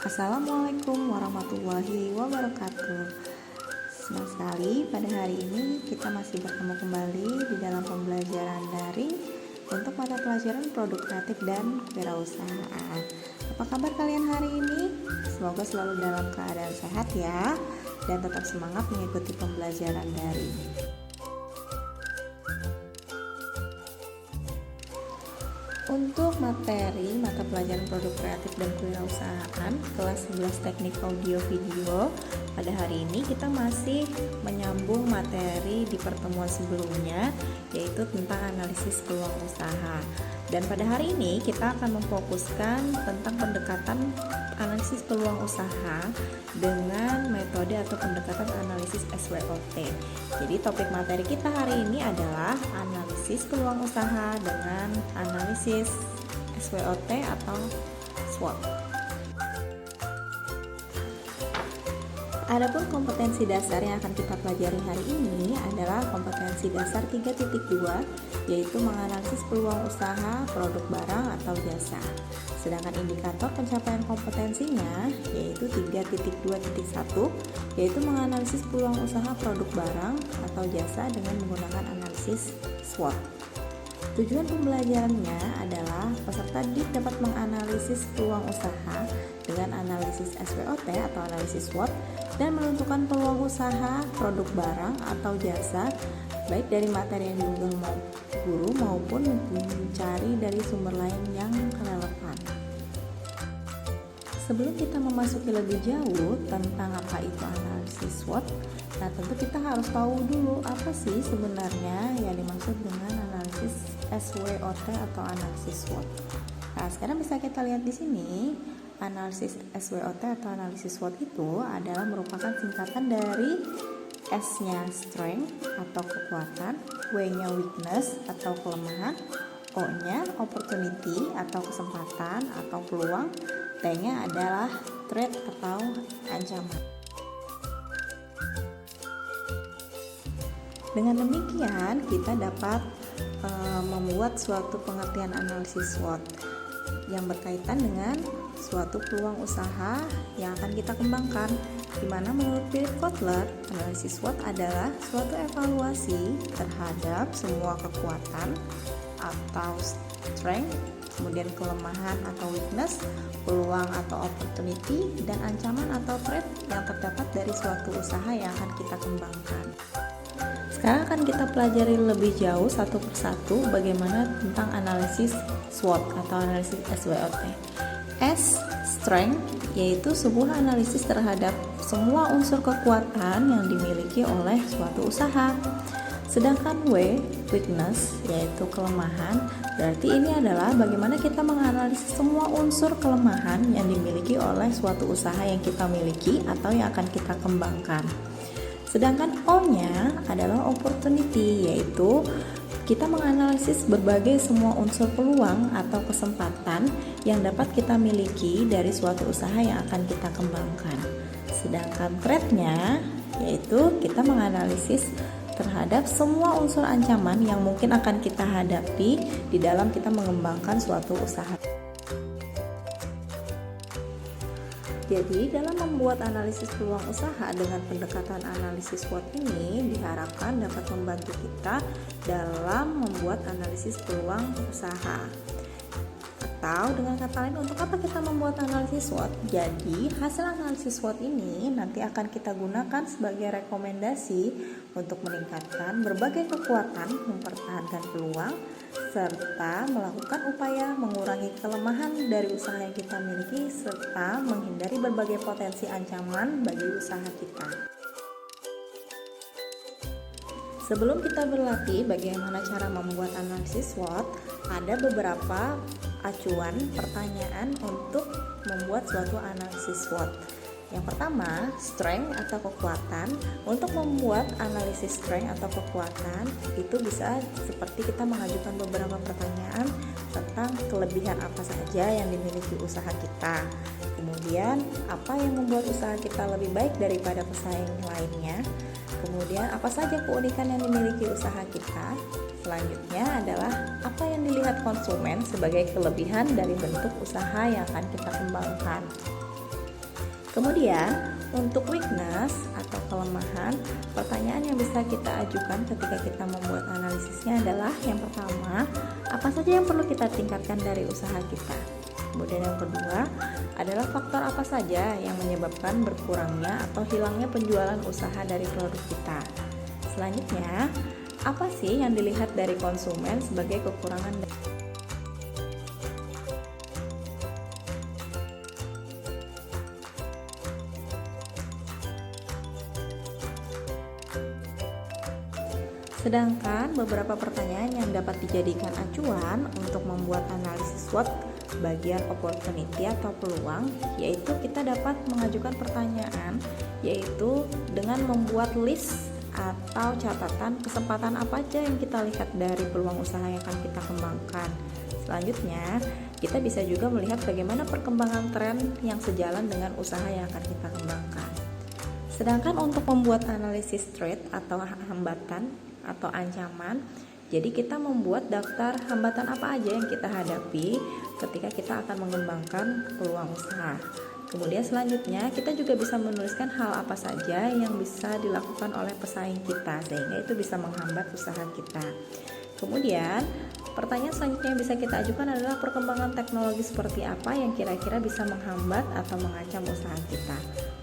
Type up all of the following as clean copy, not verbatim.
Assalamualaikum warahmatullahi wabarakatuh. Senang sekali pada hari ini kita masih bertemu kembali di dalam pembelajaran daring untuk mata pelajaran produk kreatif dan kewirausahaan. Apa kabar kalian hari ini? Semoga selalu dalam keadaan sehat ya, dan tetap semangat mengikuti pembelajaran daring. Untuk materi mata pelajaran produk kreatif dan kewirausahaan kelas 11 teknik audio video, pada hari ini kita masih menyambung materi di pertemuan sebelumnya, yaitu tentang analisis peluang usaha. Dan pada hari ini kita akan memfokuskan tentang pendekatan analisis peluang usaha dengan metode atau pendekatan analisis SWOT. Jadi topik materi kita hari ini adalah analisis peluang usaha dengan analisis SWOT atau SWOT. Adapun kompetensi dasar yang akan kita pelajari hari ini adalah kompetensi dasar 3.2, yaitu menganalisis peluang usaha, produk barang atau jasa. Sedangkan indikator pencapaian kompetensinya yaitu 3.2.1, yaitu menganalisis peluang usaha produk barang atau jasa dengan menggunakan analisis SWOT. Tujuan pembelajarannya adalah peserta didik dapat menganalisis peluang usaha dengan analisis SWOT atau analisis SWOT dan menentukan peluang usaha, produk barang atau jasa baik dari materi yang diunggah guru maupun mencari dari sumber lain yang relevan. Sebelum kita memasuki lebih jauh tentang apa itu analisis SWOT, nah tentu kita harus tahu dulu apa sih sebenarnya yang dimaksud dengan analisis SWOT atau analisis SWOT. Nah, sekarang bisa kita lihat di sini, analisis SWOT atau analisis SWOT itu adalah merupakan singkatan dari S-nya strength atau kekuatan, W-nya weakness atau kelemahan, O-nya opportunity atau kesempatan atau peluang, T-nya adalah threat atau ancaman. Dengan demikian, kita dapat membuat suatu pengertian analisis SWOT yang berkaitan dengan suatu peluang usaha yang akan kita kembangkan, di mana menurut Philip Kotler, analisis SWOT adalah suatu evaluasi terhadap semua kekuatan atau strength, kemudian kelemahan atau weakness, peluang atau opportunity, dan ancaman atau threat yang terdapat dari suatu usaha yang akan kita kembangkan. Sekarang akan kita pelajari lebih jauh satu persatu bagaimana tentang analisis SWOT atau analisis SWOT. S, strength, yaitu sebuah analisis terhadap semua unsur kekuatan yang dimiliki oleh suatu usaha. Sedangkan W, weakness, yaitu kelemahan, berarti ini adalah bagaimana kita menganalisis semua unsur kelemahan yang dimiliki oleh suatu usaha yang kita miliki atau yang akan kita kembangkan. Sedangkan O-nya adalah opportunity, yaitu kita menganalisis berbagai semua unsur peluang atau kesempatan yang dapat kita miliki dari suatu usaha yang akan kita kembangkan. Sedangkan threat-nya yaitu kita menganalisis terhadap semua unsur ancaman yang mungkin akan kita hadapi di dalam kita mengembangkan suatu usaha. Jadi, dalam membuat analisis peluang usaha dengan pendekatan analisis SWOT ini diharapkan dapat membantu kita dalam membuat analisis peluang usaha. Atau dengan kata lain, untuk apa kita membuat analisis SWOT? Jadi, hasil analisis SWOT ini nanti akan kita gunakan sebagai rekomendasi untuk meningkatkan berbagai kekuatan, mempertahankan peluang, serta melakukan upaya mengurangi kelemahan dari usaha yang kita miliki, serta menghindari berbagai potensi ancaman bagi usaha kita. Sebelum kita berlatih bagaimana cara membuat analisis SWOT, ada beberapa acuan pertanyaan untuk membuat suatu analisis SWOT. Yang pertama, strength atau kekuatan. Untuk membuat analisis strength atau kekuatan, itu bisa seperti kita mengajukan beberapa pertanyaan tentang kelebihan apa saja yang dimiliki usaha kita. Kemudian, apa yang membuat usaha kita lebih baik daripada pesaing lainnya? Kemudian, apa saja keunikan yang dimiliki usaha kita? Selanjutnya adalah apa yang dilihat konsumen sebagai kelebihan dari bentuk usaha yang akan kita kembangkan. Kemudian, untuk weakness atau kelemahan, pertanyaan yang bisa kita ajukan ketika kita membuat analisisnya adalah yang pertama, apa saja yang perlu kita tingkatkan dari usaha kita. Kemudian yang kedua adalah faktor apa saja yang menyebabkan berkurangnya atau hilangnya penjualan usaha dari produk kita. Selanjutnya, apa sih yang dilihat dari konsumen sebagai kekurangan? Sedangkan beberapa pertanyaan yang dapat dijadikan acuan untuk membuat analisis SWOT bagian opportunity atau peluang, yaitu kita dapat mengajukan pertanyaan yaitu dengan membuat list atau catatan kesempatan apa aja yang kita lihat dari peluang usaha yang akan kita kembangkan. Selanjutnya, kita bisa juga melihat bagaimana perkembangan tren yang sejalan dengan usaha yang akan kita kembangkan. Sedangkan untuk membuat analisis threat atau hambatan atau ancaman, jadi kita membuat daftar hambatan apa aja yang kita hadapi ketika kita akan mengembangkan peluang usaha. Kemudian selanjutnya kita juga bisa menuliskan hal apa saja yang bisa dilakukan oleh pesaing kita sehingga itu bisa menghambat usaha kita. Kemudian pertanyaan selanjutnya yang bisa kita ajukan adalah perkembangan teknologi seperti apa yang kira-kira bisa menghambat atau mengancam usaha kita,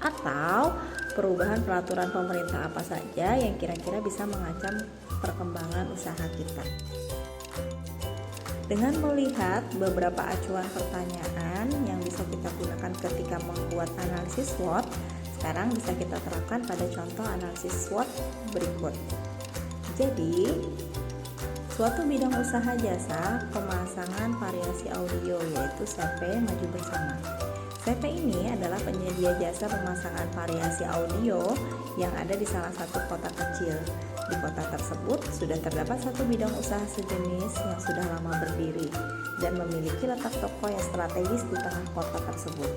atau perubahan peraturan pemerintah apa saja yang kira-kira bisa mengancam perkembangan usaha kita. Dengan melihat beberapa acuan pertanyaan yang bisa kita gunakan ketika membuat analisis SWOT, sekarang bisa kita terapkan pada contoh analisis SWOT berikut. Jadi, suatu bidang usaha jasa pemasangan variasi audio yaitu CV Maju Bersama. CV ini adalah penyedia jasa pemasangan variasi audio yang ada di salah satu kota kecil. Di kota tersebut sudah terdapat satu bidang usaha sejenis yang sudah lama berdiri dan memiliki letak toko yang strategis di tengah kota tersebut.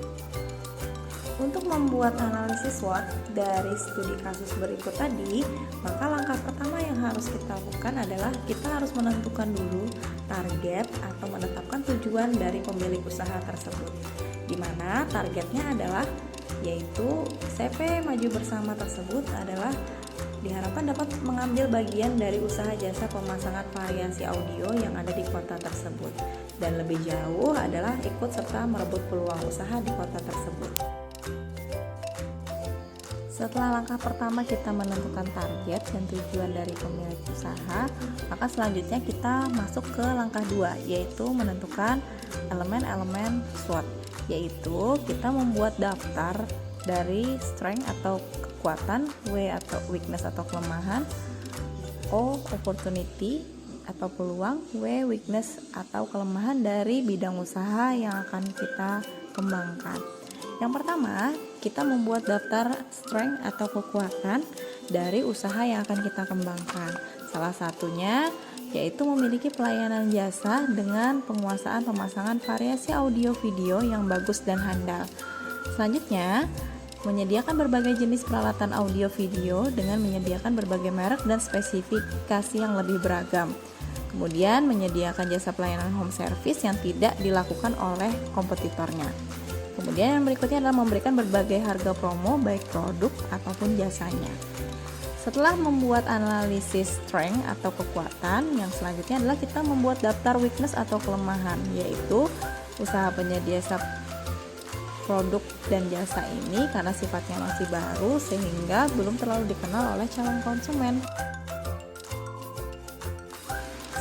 Untuk membuat analisis SWOT dari studi kasus berikut tadi, maka langkah pertama yang harus kita lakukan adalah kita harus menentukan dulu target atau menetapkan tujuan dari pemilik usaha tersebut, di mana targetnya adalah yaitu CV Maju Bersama tersebut adalah diharapkan dapat mengambil bagian dari usaha jasa pemasangan variasi audio yang ada di kota tersebut, dan lebih jauh adalah ikut serta merebut peluang usaha di kota tersebut. Setelah langkah pertama kita menentukan target dan tujuan dari pemilik usaha, maka selanjutnya kita masuk ke langkah 2, yaitu menentukan elemen-elemen SWOT, yaitu kita membuat daftar dari strength atau kekuatan, W atau weakness atau kelemahan, O opportunity atau peluang, W weakness atau kelemahan dari bidang usaha yang akan kita kembangkan. Yang pertama, kita membuat daftar strength atau kekuatan dari usaha yang akan kita kembangkan. Salah satunya yaitu memiliki pelayanan jasa dengan penguasaan pemasangan variasi audio video yang bagus dan handal. Selanjutnya, menyediakan berbagai jenis peralatan audio video dengan menyediakan berbagai merek dan spesifikasi yang lebih beragam. Kemudian menyediakan jasa pelayanan home service yang tidak dilakukan oleh kompetitornya. Kemudian yang berikutnya adalah memberikan berbagai harga promo baik produk ataupun jasanya. Setelah membuat analisis strength atau kekuatan, yang selanjutnya adalah kita membuat daftar weakness atau kelemahan, yaitu usaha penyedia produk dan jasa ini karena sifatnya masih baru sehingga belum terlalu dikenal oleh calon konsumen.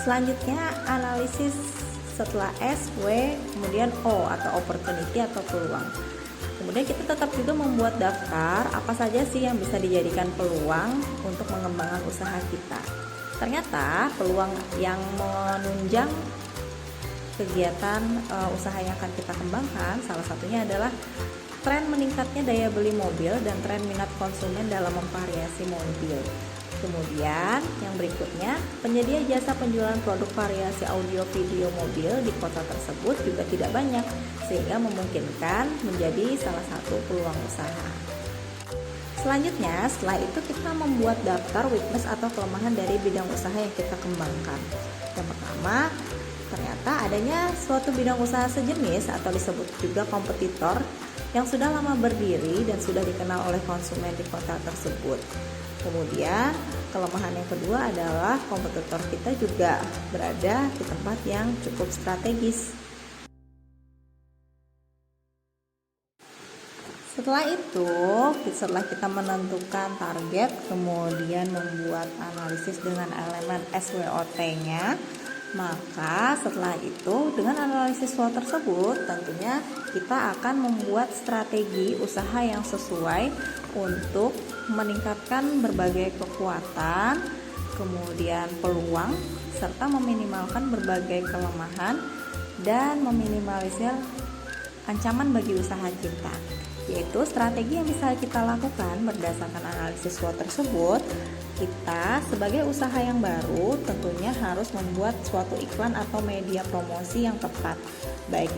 Selanjutnya analisis setelah S, W, kemudian O atau opportunity atau peluang. Kemudian kita tetap juga membuat daftar apa saja sih yang bisa dijadikan peluang untuk mengembangkan usaha kita. Ternyata peluang yang menunjang kegiatan usaha yang akan kita kembangkan salah satunya adalah tren meningkatnya daya beli mobil dan tren minat konsumen dalam memvariasi mobil. Kemudian yang berikutnya, penyedia jasa penjualan produk variasi audio video mobil di kota tersebut juga tidak banyak sehingga memungkinkan menjadi salah satu peluang usaha. Selanjutnya, setelah itu kita membuat daftar weakness atau kelemahan dari bidang usaha yang kita kembangkan. Yang pertama, ternyata adanya suatu bidang usaha sejenis atau disebut juga kompetitor yang sudah lama berdiri dan sudah dikenal oleh konsumen di kota tersebut. Kemudian kelemahan yang kedua adalah kompetitor kita juga berada di tempat yang cukup strategis. Setelah kita menentukan target, kemudian membuat analisis dengan elemen SWOT-nya, maka setelah itu dengan analisis SWOT tersebut tentunya kita akan membuat strategi usaha yang sesuai untuk meningkatkan berbagai kekuatan, kemudian peluang, serta meminimalkan berbagai kelemahan dan meminimalisir ancaman bagi usaha kita. Yaitu strategi yang bisa kita lakukan berdasarkan analisis SWOT tersebut. Kita sebagai usaha yang baru tentunya harus membuat suatu iklan atau media promosi yang tepat, baik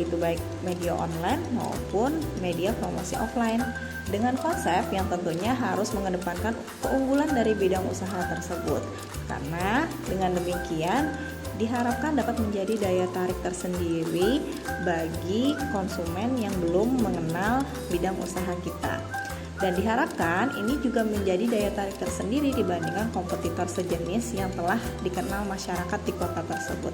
media online maupun media promosi offline, dengan konsep yang tentunya harus mengedepankan keunggulan dari bidang usaha tersebut. Karena dengan demikian diharapkan dapat menjadi daya tarik tersendiri bagi konsumen yang belum mengenal bidang usaha kita. Dan diharapkan ini juga menjadi daya tarik tersendiri dibandingkan kompetitor sejenis yang telah dikenal masyarakat di kota tersebut.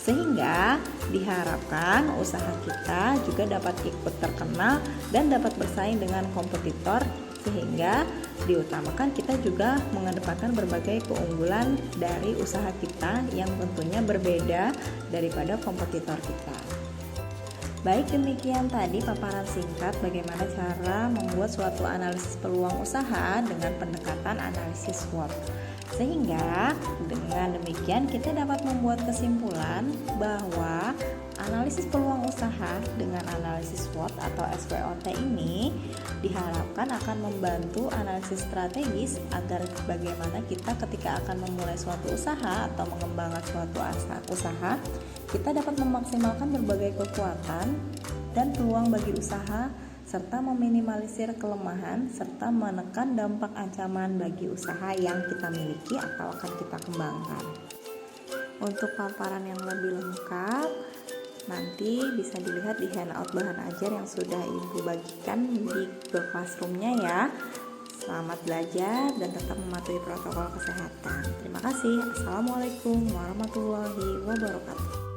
Sehingga diharapkan usaha kita juga dapat ikut terkenal dan dapat bersaing dengan kompetitor, sehingga diutamakan kita juga mengedepankan berbagai keunggulan dari usaha kita yang tentunya berbeda daripada kompetitor kita. Baik, demikian tadi paparan singkat bagaimana cara membuat suatu analisis peluang usaha dengan pendekatan analisis SWOT. Sehingga dengan demikian kita dapat membuat kesimpulan bahwa analisis peluang usaha dengan analisis SWOT atau SWOT ini diharapkan akan membantu analisis strategis agar bagaimana kita ketika akan memulai suatu usaha atau mengembangkan suatu usaha, kita dapat memaksimalkan berbagai kekuatan dan peluang bagi usaha serta meminimalisir kelemahan serta menekan dampak ancaman bagi usaha yang kita miliki atau akan kita kembangkan. Untuk paparan yang lebih lengkap nanti bisa dilihat di handout bahan ajar yang sudah Ibu bagikan di Google Classroom-nya ya. Selamat belajar dan tetap mematuhi protokol kesehatan. Terima kasih. Assalamualaikum warahmatullahi wabarakatuh.